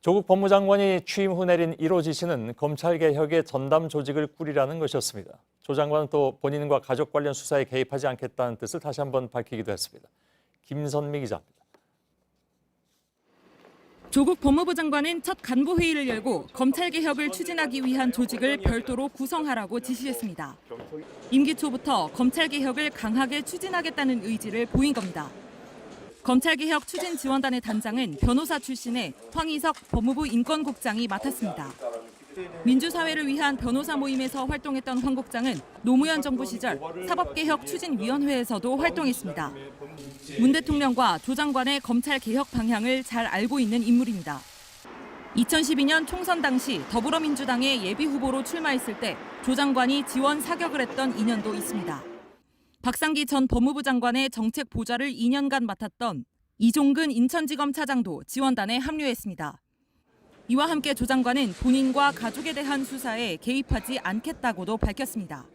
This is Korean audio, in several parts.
조국 법무장관이 취임 후 내린 1호 지시는 검찰개혁의 전담 조직을 꾸리라는 것이었습니다. 조 장관은 또 본인과 가족 관련 수사에 개입하지 않겠다는 뜻을 다시 한번 밝히기도 했습니다. 김선미 기자입니다. 조국 법무부 장관은 첫 간부회의를 열고 검찰개혁을 추진하기 위한 조직을 별도로 구성하라고 지시했습니다. 임기 초부터 검찰개혁을 강하게 추진하겠다는 의지를 보인 겁니다. 검찰개혁 추진지원단의 단장은 변호사 출신의 황희석 법무부 인권국장이 맡았습니다. 민주사회를 위한 변호사 모임에서 활동했던 황 국장은 노무현 정부 시절 사법개혁추진위원회에서도 활동했습니다. 문 대통령과 조 장관의 검찰개혁 방향을 잘 알고 있는 인물입니다. 2012년 총선 당시 더불어민주당의 예비후보로 출마했을 때 조 장관이 지원 사격을 했던 인연도 있습니다. 박상기 전 법무부 장관의 정책 보좌를 2년간 맡았던 이종근 인천지검 차장도 지원단에 합류했습니다. 이와 함께 조 장관은 본인과 가족에 대한 수사에 개입하지 않겠다고도 밝혔습니다.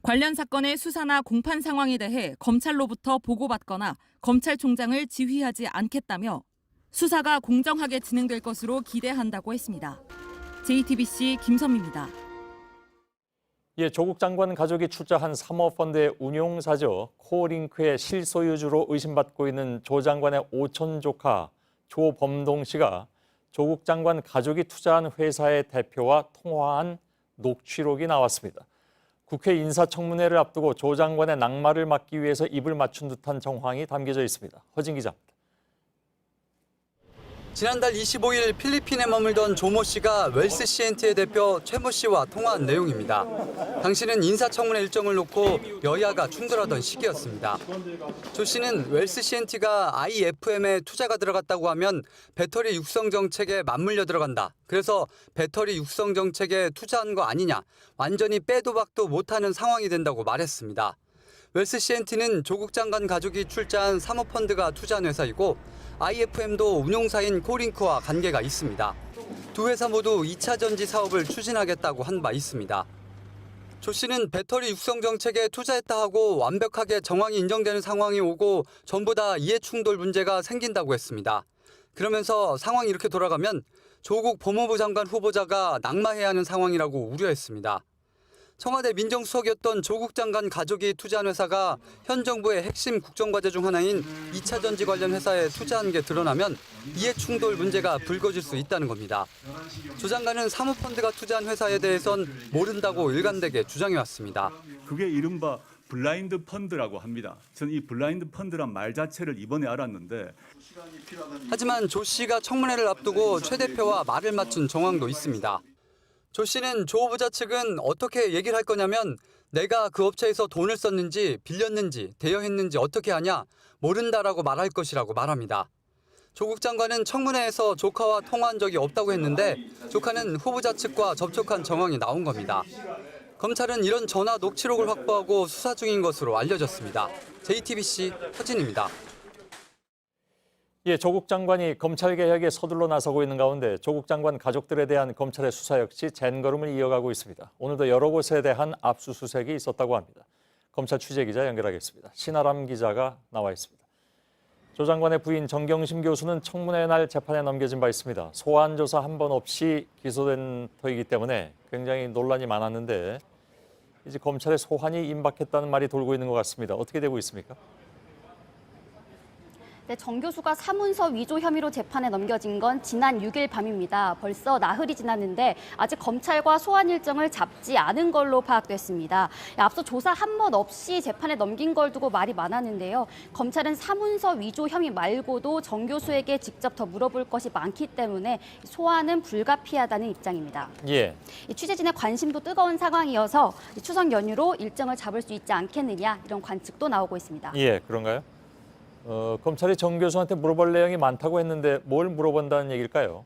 관련 사건의 수사나 공판 상황에 대해 검찰로부터 보고받거나 검찰총장을 지휘하지 않겠다며 수사가 공정하게 진행될 것으로 기대한다고 했습니다. JTBC 김선미입니다. 조국 장관 가족이 출자한 사모펀드의 운용사죠. 코링크의 실소유주로 의심받고 있는 조 장관의 오촌 조카 조범동 씨가 조국 장관 가족이 투자한 회사의 대표와 통화한 녹취록이 나왔습니다. 국회 인사청문회를 앞두고 조 장관의 낙마를 막기 위해서 입을 맞춘 듯한 정황이 담겨져 있습니다. 허진 기자입니다. 지난달 25일 필리핀에 머물던 조모 씨가 웰스 C&T의 대표 최모 씨와 통화한 내용입니다. 당시는 인사청문회 일정을 놓고 여야가 충돌하던 시기였습니다. 조 씨는 웰스 C&T가 IFM에 투자가 들어갔다고 하면 배터리 육성 정책에 맞물려 들어간다. 그래서 배터리 육성 정책에 투자한 거 아니냐. 완전히 빼도 박도 못하는 상황이 된다고 말했습니다. 웰스 C&T는 조국 장관 가족이 출자한 사모펀드가 투자한 회사이고 IFM도 운용사인 코링크와 관계가 있습니다. 두 회사 모두 2차 전지 사업을 추진하겠다고 한 바 있습니다. 조 씨는 배터리 육성 정책에 투자했다 하고 완벽하게 정황이 인정되는 상황이 오고 전부 다 이해충돌 문제가 생긴다고 했습니다. 그러면서 상황이 이렇게 돌아가면 조국 법무부 장관 후보자가 낙마해야 하는 상황이라고 우려했습니다. 청와대 민정수석이었던 조국 장관 가족이 투자한 회사가 현 정부의 핵심 국정과제 중 하나인 2차 전지 관련 회사에 투자한 게 드러나면 이해충돌 문제가 불거질 수 있다는 겁니다. 조 장관은 사모펀드가 투자한 회사에 대해선 모른다고 일관되게 주장해왔습니다. 그게 이른바 블라인드 펀드라고 합니다. 저는 이 블라인드 펀드란 말 자체를 이번에 알았는데. 하지만 조 씨가 청문회를 앞두고 최 대표와 말을 맞춘 정황도 있습니다. 조 씨는 조 후보자 측은 어떻게 얘기를 할 거냐면 내가 그 업체에서 돈을 썼는지 빌렸는지 대여했는지 어떻게 하냐 모른다라고 말할 것이라고 말합니다. 조국 장관은 청문회에서 조카와 통화한 적이 없다고 했는데 조카는 후보자 측과 접촉한 정황이 나온 겁니다. 검찰은 이런 전화 녹취록을 확보하고 수사 중인 것으로 알려졌습니다. JTBC 허진입니다. 조국 장관이 검찰개혁에 서둘러 나서고 있는 가운데 조국 장관 가족들에 대한 검찰의 수사 역시 젠걸음을 이어가고 있습니다. 오늘도 여러 곳에 대한 압수수색이 있었다고 합니다. 검찰 취재기자 연결하겠습니다. 신아람 기자가 나와 있습니다. 조 장관의 부인 정경심 교수는 청문회 날 재판에 넘겨진 바 있습니다. 소환 조사 한 번 없이 기소된 터이기 때문에 굉장히 논란이 많았는데 이제 검찰의 소환이 임박했다는 말이 돌고 있는 것 같습니다. 어떻게 되고 있습니까? 네, 정 교수가 사문서 위조 혐의로 재판에 넘겨진 건 지난 6일 밤입니다. 벌써 나흘이 지났는데 아직 검찰과 소환 일정을 잡지 않은 걸로 파악됐습니다. 앞서 조사 한 번 없이 재판에 넘긴 걸 두고 말이 많았는데요. 검찰은 사문서 위조 혐의 말고도 정 교수에게 직접 더 물어볼 것이 많기 때문에 소환은 불가피하다는 입장입니다. 취재진의 관심도 뜨거운 상황이어서 추석 연휴로 일정을 잡을 수 있지 않겠느냐 이런 관측도 나오고 있습니다. 그런가요? 검찰이 정 교수한테 물어볼 내용이 많다고 했는데 뭘 물어본다는 얘기일까요?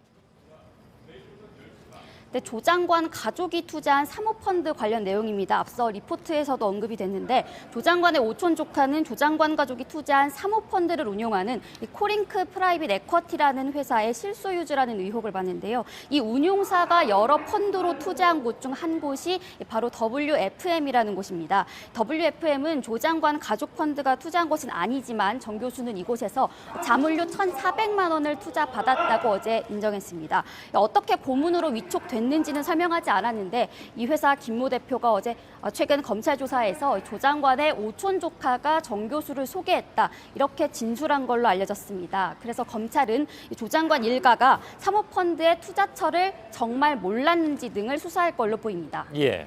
네, 조 장관 가족이 투자한 사모펀드 관련 내용입니다. 앞서 리포트에서도 언급이 됐는데 조 장관의 오촌 조카는 조 장관 가족이 투자한 사모펀드를 운용하는 이 코링크 프라이빗 에쿼티라는 회사의 실소유주라는 의혹을 받는데요. 이 운용사가 여러 펀드로 투자한 곳 중 한 곳이 바로 WFM이라는 곳입니다. WFM은 조 장관 가족 펀드가 투자한 것은 아니지만 정 교수는 이곳에서 자물료 1,400만 원을 투자받았다고 어제 인정했습니다. 어떻게 고문으로 위촉됐는지는 설명하지 않았는데 이 회사 김모 대표가 어제 최근 검찰 조사에서 조 장관의 오촌 조카가 정 교수를 소개했다 이렇게 진술한 걸로 알려졌습니다. 그래서 검찰은 조 장관 일가가 사모펀드의 투자처를 정말 몰랐는지 등을 수사할 걸로 보입니다. 예.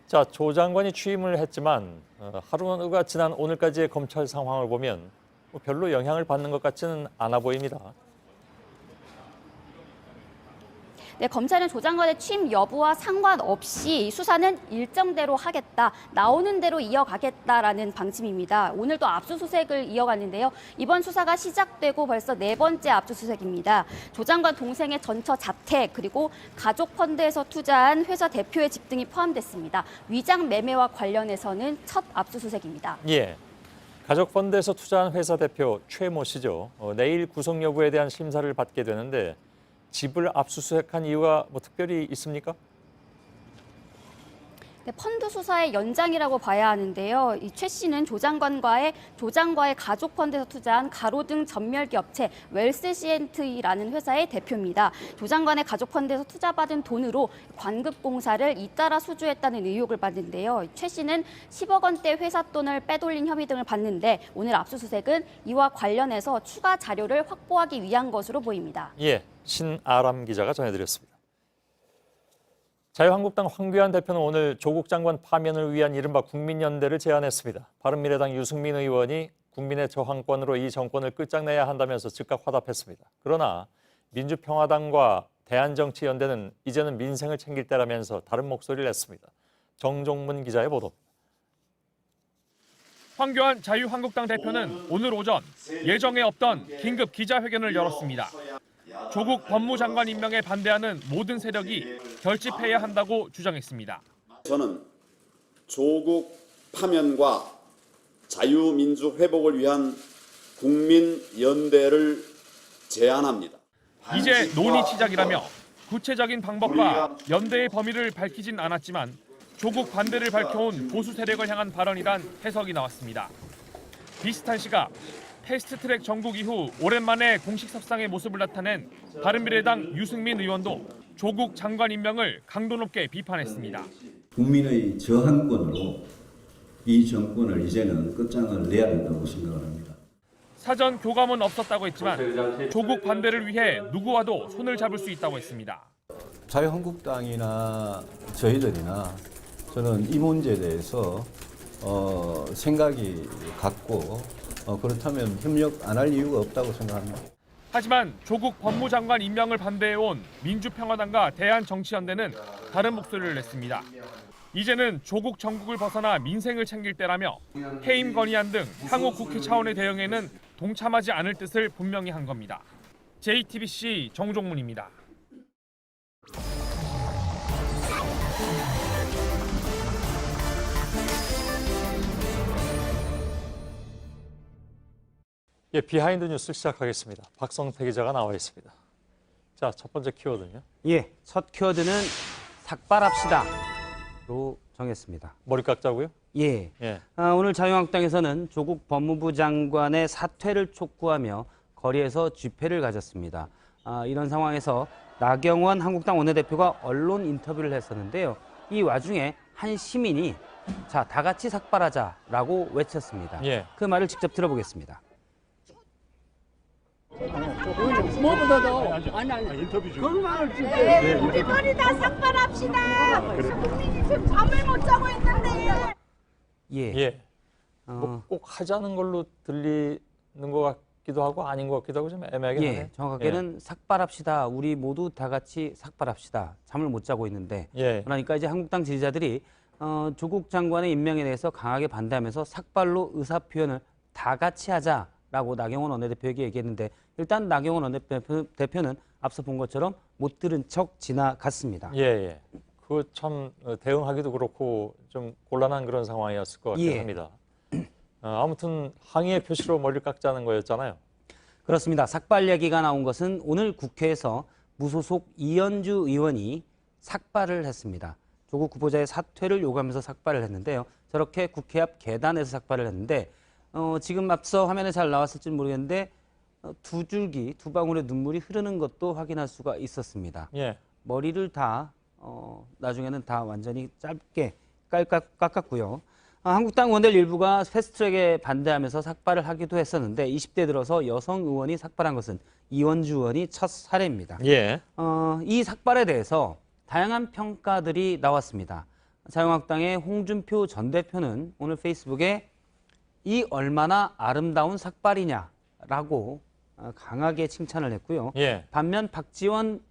자, 조 장관이 취임을 했지만 하루가 지난 오늘까지의 검찰 상황을 보면 별로 영향을 받는 것 같지는 않아 보입니다. 네, 검찰은 조 장관의 취임 여부와 상관없이 수사는 일정대로 하겠다, 나오는 대로 이어가겠다라는 방침입니다. 오늘도 압수수색을 이어갔는데요. 이번 수사가 시작되고 벌써 4번째 압수수색입니다. 조 장관 동생의 전처 자택 그리고 가족 펀드에서 투자한 회사 대표의 집 등이 포함됐습니다. 위장 매매와 관련해서는 첫 압수수색입니다. 예. 가족 펀드에서 투자한 회사 대표 최모 씨죠. 내일 구속 여부에 대한 심사를 받게 되는데 집을 압수수색한 이유가 특별히 있습니까? 네, 펀드 수사의 연장이라고 봐야 하는데요. 이 최 씨는 조 장관과의 가족 펀드에서 투자한 가로등 전멸기 업체 웰스시엔트라는 회사의 대표입니다. 조 장관의 가족 펀드에서 투자받은 돈으로 관급 공사를 잇따라 수주했다는 의혹을 받는데요. 최 씨는 10억 원대 회사 돈을 빼돌린 혐의 등을 받는데 오늘 압수수색은 이와 관련해서 추가 자료를 확보하기 위한 것으로 보입니다. 예, 신아람 기자가 전해드렸습니다. 자유한국당 황교안 대표는 오늘 조국 장관 파면을 위한 이른바 국민연대를 제안했습니다. 바른미래당 유승민 의원이 국민의 저항권으로 이 정권을 끝장내야 한다면서 즉각 화답했습니다. 그러나 민주평화당과 대한정치연대는 이제는 민생을 챙길 때라면서 다른 목소리를 냈습니다. 정종문 기자의 보도입니다. 황교안 자유한국당 대표는 오늘 오전 예정에 없던 긴급 기자회견을 열었습니다. 조국 법무장관 임명에 반대하는 모든 세력이 결집해야 한다고 주장했습니다. 저는 조국 파면과 자유민주 회복을 위한 국민연대를 제안합니다. 이제 논의 시작이라며 구체적인 방법과 연대의 범위를 밝히진 않았지만 조국 반대를 밝혀온 보수 세력을 향한 발언이란 해석이 나왔습니다. 비슷한 시각 패스트트랙 정국 이후 오랜만에 공식 협상의 모습을 나타낸 바른미래당 유승민 의원도 조국 장관 임명을 강도 높게 비판했습니다. 국민의 저항권으로 이 정권을 이제는 끝장을 내야 된다고 생각을 합니다. 사전 교감은 없었다고 했지만 조국 반대를 위해 누구와도 손을 잡을 수 있다고 했습니다. 자유한국당이나 저희들이나 저는 이 문제에 대해서 생각이 같고 그렇다면 협력 안 할 이유가 없다고 생각합니다. 하지만 조국 법무장관 임명을 반대해온 민주평화당과 대한정치연대는 다른 목소리를 냈습니다. 이제는 조국 정국을 벗어나 민생을 챙길 때라며 해임 건의안 등 향후 국회 차원의 대응에는 동참하지 않을 뜻을 분명히 한 겁니다. JTBC 정종문입니다. 예, 비하인드 뉴스 시작하겠습니다. 박성태 기자가 나와 있습니다. 자, 첫 번째 키워드는요. 예, 첫 키워드는 삭발합시다로 정했습니다. 머리 깎자고요? 예. 오늘 자유한국당에서는 조국 법무부 장관의 사퇴를 촉구하며 거리에서 집회를 가졌습니다. 이런 상황에서 나경원 한국당 원내대표가 언론 인터뷰를 했었는데요. 이 와중에 한 시민이 자, 다 같이 삭발하자라고 외쳤습니다. 예. 그 말을 직접 들어보겠습니다. 우리 머리 다 삭발합시다. 국민이 지금 잠을 못 자고 있는데. 예. 꼭 하자는 걸로 들리는 것 같기도 하고 아닌 것 같기도 하고 좀 애매하긴 하네요. 정확하게는 삭발합시다. 우리 모두 다 같이 삭발합시다. 잠을 못 자고 있는데. 그러니까 이제 한국당 지지자들이 조국 장관의 임명에 대해서 강하게 반대하면서 삭발로 의사표현을 다 같이 하자. 라고 나경원 원내대표에게 얘기했는데 일단 나경원 원내대표는 앞서 본 것처럼 못 들은 척 지나갔습니다. 예, 예. 그 참 대응하기도 그렇고 좀 곤란한 그런 상황이었을 것 같긴 예. 합니다. 아무튼 항의의 표시로 머리를 깎자는 거였잖아요. 그렇습니다. 삭발 얘기가 나온 것은 오늘 국회에서 무소속 이현주 의원이 삭발을 했습니다. 조국 후보자의 사퇴를 요구하면서 삭발을 했는데요. 저렇게 국회 앞 계단에서 삭발을 했는데 지금 앞서 화면에 잘 나왔을지는 모르겠는데 두 줄기, 두 방울의 눈물이 흐르는 것도 확인할 수가 있었습니다. 예. 머리를 다 나중에는 다 완전히 짧게 깎았고요. 한국당 의원들 일부가 패스트트랙에 반대하면서 삭발을 하기도 했었는데 20대 들어서 여성 의원이 삭발한 것은 이원주 의원이 첫 사례입니다. 예. 이 삭발에 대해서 다양한 평가들이 나왔습니다. 자유한국당의 홍준표 전 대표는 오늘 페이스북에 이 얼마나 아름다운 삭발이냐라고 강하게 칭찬을 했고요. 예. 반면 박지원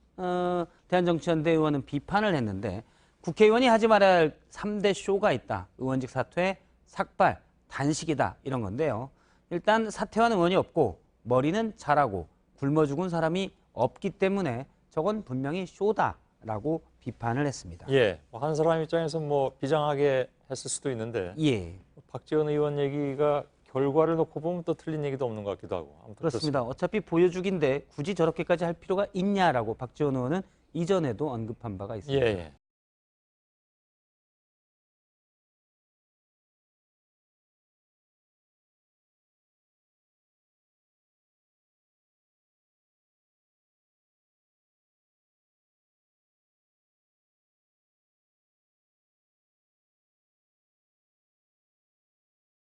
대한정치연대 의원은 비판을 했는데 국회의원이 하지 말아야 할 3대 쇼가 있다. 의원직 사퇴, 삭발, 단식이다. 이런 건데요. 일단 사퇴한 의원이 없고 머리는 잘하고 굶어 죽은 사람이 없기 때문에 저건 분명히 쇼다라고 비판을 했습니다. 예. 한 사람 입장에서 뭐 비장하게 했을 수도 있는데 예. 박지원 의원 얘기가 결과를 놓고 보면 또 틀린 얘기도 없는 것 같기도 하고. 아무튼 그렇습니다. 어차피 보여주기인데 굳이 저렇게까지 할 필요가 있냐라고 박지원 의원은 이전에도 언급한 바가 있습니다. 예, 예.